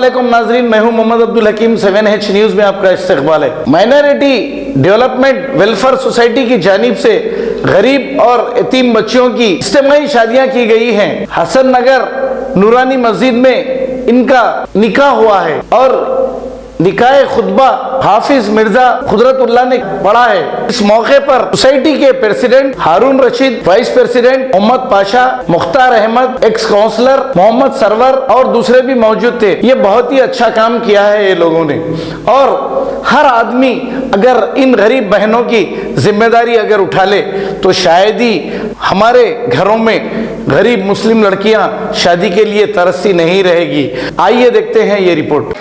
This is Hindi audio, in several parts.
अस्सलामुअलैकुम नाजरीन, मैं हूं मोहम्मद अब्दुल हकीम। 7H न्यूज में आपका इस्तकबाल है। माइनॉरिटी डेवलपमेंट वेलफेयर सोसाइटी की जानिब से गरीब और यतीम बच्चों की इज्तिमाई शादियां की गई हैं। हसन नगर नूरानी मस्जिद में इनका निकाह हुआ है और निकाह खुतबा हाफिज मिर्जा कुदरतुल्लाह ने पढ़ा है। इस मौके पर सोसाइटी के president Haroon Rashid, vice president Mohammad Pasha, Mukhtar Ahmad, ex councillor Mohammad Sarwar और दूसरे भी मौजूद थे। ये बहुत ही अच्छा काम किया है ये लोगों ने। और हर आदमी अगर इन गरीब बहनों की जिम्मेदारी अगर उठा ले तो शायद ही हमारे घरों में गरीब मुस्लिम लड़कियां शादी के लिए तरसती नहीं रहेगी। आइए देखते हैं ये रिपोर्ट।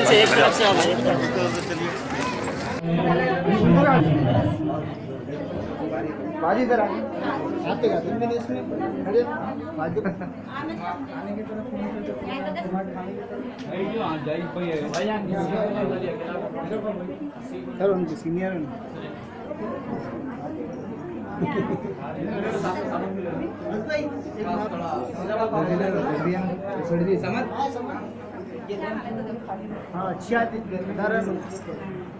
से एक तरफ से बाजी इधर आते मैंने इसमें खड़े बाजू आने की तरफ सर उनके सीनियर हाँ अच्छा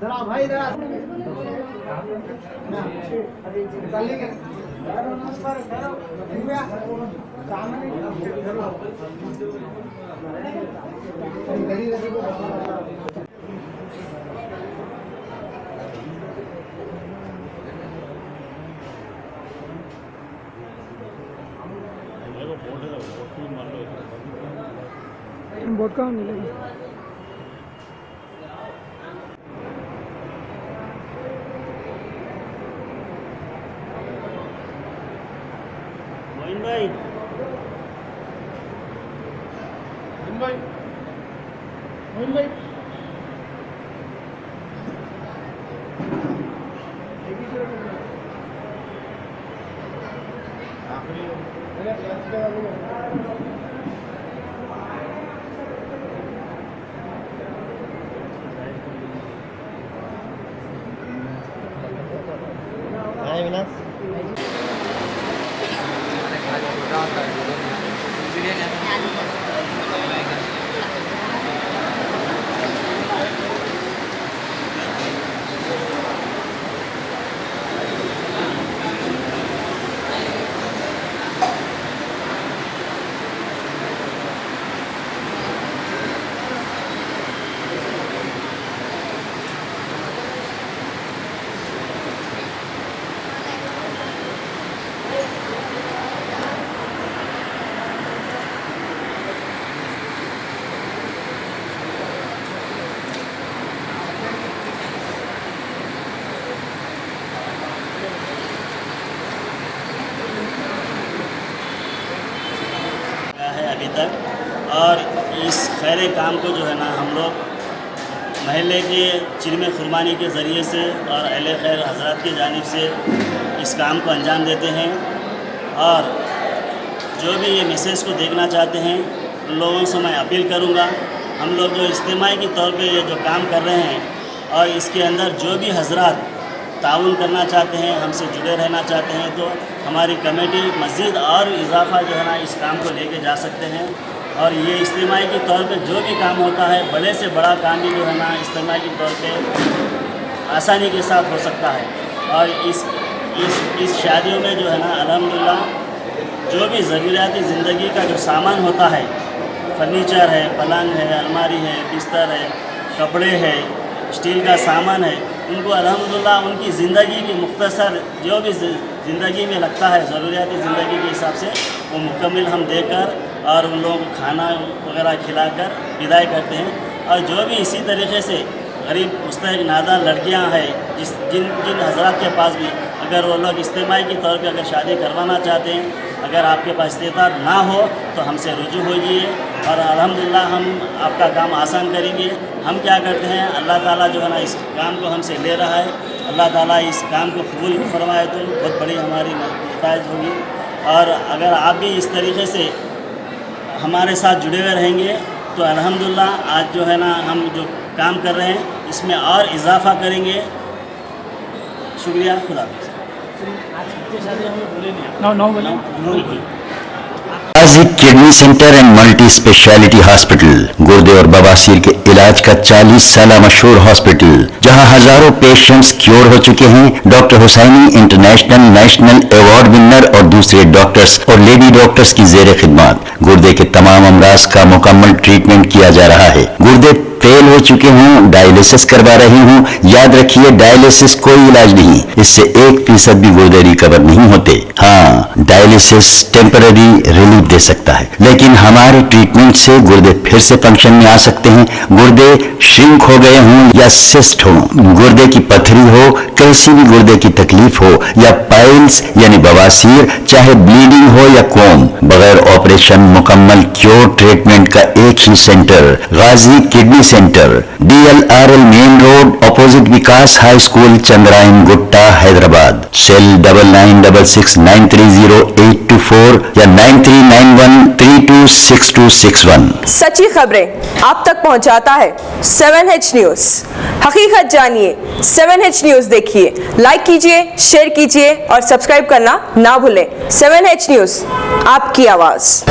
जरा भाई जरा बोट कहाँ मिलेगा? मोइन भाई अभी तक। और इस खैर काम को जो है ना हम लोग महल्ले के चिरमे खुरबानी के ज़रिए से और अहले खैर हज़रात की जानिब से इस काम को अंजाम देते हैं। और जो भी ये मैसेज को देखना चाहते हैं उन लोगों से मैं अपील करूँगा, हम लोग जो इज्तिमाई के तौर पे ये जो काम कर रहे हैं और इसके अंदर जो भी हज़रात ताउन करना चाहते हैं, हमसे जुड़े रहना चाहते हैं, तो हमारी कमेटी मज़ीद और इजाफा जो है ना इस काम को लेके जा सकते हैं। और ये इज्तिमाई के तौर पे जो भी काम होता है, बड़े से बड़ा काम भी जो है ना इज्तिमाई के तौर पे आसानी के साथ हो सकता है। और इस शादियों में जो है ना अल्हम्दुलिल्लाह जो भी ज़रूरियाती ज़िंदगी का जो सामान होता है, फर्नीचर है, पलंग है, अलमारी है, बिस्तर है, कपड़े है, स्टील का सामान है, उनको अल्हम्दुलिल्लाह उनकी ज़िंदगी की मुख्तसर जो भी ज़िंदगी में लगता है ज़रूरियाती ज़िंदगी के हिसाब से वो मुकम्मल हम देकर और उन लोगों को खाना वगैरह खिलाकर विदाई करते हैं। और जो भी इसी तरीके से गरीब मुस्तहिक नादान लड़कियां हैं जिन हज़रात के पास भी अगर वो लोग इज्तिमाई के तौर पे अगर शादी करवाना चाहते हैं, अगर आपके पास इस्तेताद ना हो तो हमसे रुजू होइए और अल्हम्दुलिल्लाह हम आपका काम आसान करेंगे। हम क्या करते हैं, अल्लाह ताला जो है ना इस काम को हमसे ले रहा है, अल्लाह ताला इस काम को कबूल फरमाए तो बहुत बड़ी हमारी नताइज होगी। और अगर आप भी इस तरीके से हमारे साथ जुड़े हुए रहेंगे तो अल्हम्दुलिल्लाह आज जो है ना हम जो काम कर रहे हैं इसमें और इजाफा करेंगे। शुक्रिया, खुदा Ghazi kidney centre and multi speciality hospital, गुर्दे और बवासीर के इलाज का 40 साल मशहूर हॉस्पिटल, जहां हजारों पेशेंट्स क्योर हो चुके हैं। Doctor Husaini international national award winner और दूसरे डॉक्टर्स और लेडी डॉक्टर्स की जेर खिदमत गुर्दे के तमाम अमराज का मुकम्मल ट्रीटमेंट किया जा रहा है। गुर्दे फेल हो चुके हों, डायलिसिस करवा रहे हों, याद रखिए डायलिसिस कोई इलाज नहीं, इससे 1% भी गुर्दे रिकवर नहीं होते। हाँ, डायलिसिस टेम्पररी रिलीफ दे सकता है, लेकिन हमारे ट्रीटमेंट से गुर्दे फिर से फंक्शन में आ सकते हैं। गुर्दे श्रिंक हो गए हों या सिस्ट हो, गुर्दे की पथरी हो, कैसी भी गुर्दे की तकलीफ हो या पाइल्स यानी बवासीर, चाहे ब्लीडिंग हो या कोम, बगैर ऑपरेशन मुकम्मल क्योर ट्रीटमेंट का एक ही centre, Ghazi kidney centre, DLRL main road, opposite Vikas high school, Chandrayan Gutta, Hyderabad. Cell 9966930824 या 9391326261। सच्ची खबरें आप तक पहुंचाता है 7H न्यूज। हकीकत जानिए, 7H न्यूज देखिए, लाइक कीजिए, शेयर कीजिए और सब्सक्राइब करना ना भूलें। 7H न्यूज, आपकी आवाज।